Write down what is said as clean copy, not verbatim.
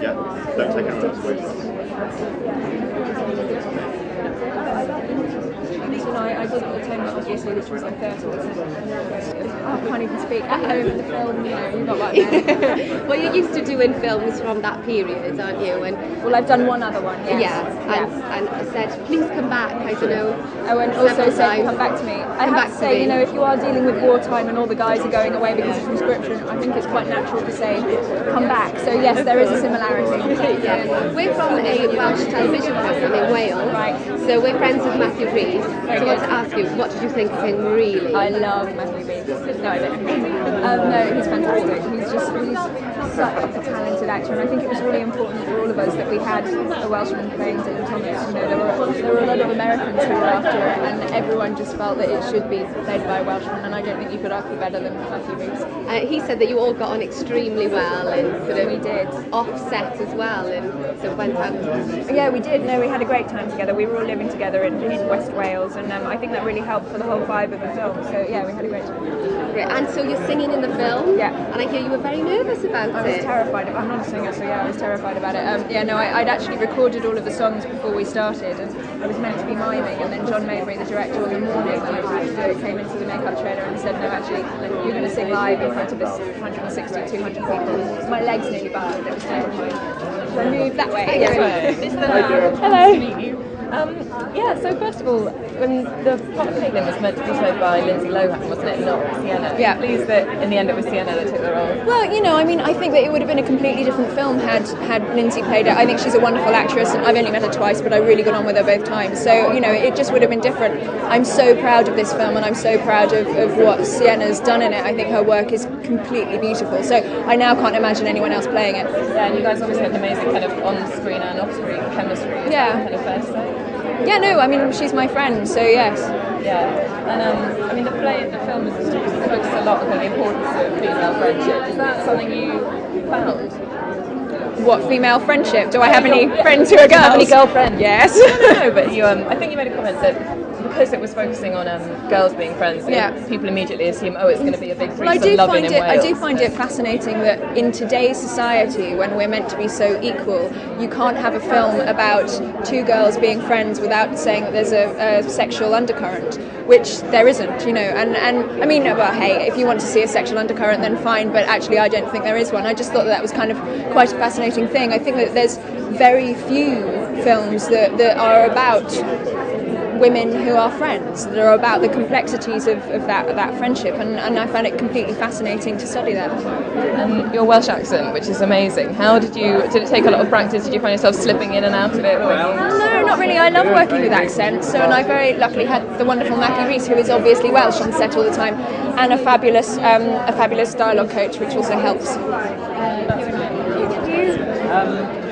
Yeah, don't take anyone else away from us. So no, I did at the time, obviously, which was like 30. I can't even speak. At home in the film, you know, you've got like that. Well, you're used to doing films from that period, aren't you? And well, I've done one other one, yes. And I said, please come back, I don't know. Oh, and also said, come back to me. I have to say, you know, if you are dealing with wartime and all the guys are going away because of conscription, I think it's quite natural to say, come back. So yes, there is a similarity. Yeah. We're from a Welsh television programme in Wales, right? So we're friends with Matthew Rhys. So I want to ask you, what did you think of him really? I love Matthew Rhys. No, I don't. No, he's fantastic. He's such a talented actor, and I think it was really important for all of us that we had a Welshman playing Dylan Thomas. You know, there were a lot of Americans who were after it, and everyone just felt that it should be played by a Welshman, and I don't think you could ask for better than Matthew Rhys. He said that you all got on extremely well, and sort of we did offset as well, and so went out. Yeah, we did. No, we had a great time together. We were all living together in West Wales, and I think that really helped for the whole vibe of the film. So yeah, we had a great time. Great. And so you're singing in the film? Yeah. And I hear you were very nervous about it. I was terrified. I'm not a singer, so yeah, I was terrified about it. I'd actually recorded all of the songs before we started, and I was meant to be miming, and then John Mabry, the director, on the morning when I was going to do it, came into the makeup trailer and said, no, actually, you're going to sing live in front of this 160, 200 people. My legs nearly busted. It was terrifying. So I moved that way. Hello. Hello. Nice to meet you. So first of all, the part of Caitlin was meant to be played by Lindsay Lohan, wasn't it? Not Sienna. Yeah. Pleased that in the end it was Sienna that took the role. Well, you know, I mean, I think that it would have been a completely different film had Lindsay played it. I think she's a wonderful actress, and I've only met her twice, but I really got on with her both times. So, you know, it just would have been different. I'm so proud of this film, and I'm so proud of what Sienna's done in it. I think her work is completely beautiful. So I now can't imagine anyone else playing it. Yeah, and you guys obviously had an amazing kind of on-screen and off-screen chemistry. Is that kind of fair to say? Yeah, no, I mean, she's my friend, so yes. Yeah, and I mean, the film is focused a lot on the importance of female friendship. Is that something you found? What, female friendship? Do I have any friends who are girls? Have any girlfriends? Yes. No, but you, I think you made a comment that because it was focusing on girls being friends, people immediately assume, oh, it's going to be a big threesome loving in Wales. I do find it fascinating that in today's society, when we're meant to be so equal, you can't have a film about two girls being friends without saying that there's a sexual undercurrent, which there isn't, you know. And I mean, well, hey, if you want to see a sexual undercurrent, then fine, but actually I don't think there is one. I just thought that was kind of quite a fascinating thing. I think that there's very few films that are about women who are friends, that are about the complexities of that friendship, and I found it completely fascinating to study that. And your Welsh accent, which is amazing, did it take a lot of practice? Did you find yourself slipping in and out of it? No, not really. I love working with accents, and I very luckily had the wonderful Matthew Rhys, who is obviously Welsh on set all the time, and a fabulous dialogue coach, which also helps. That's great.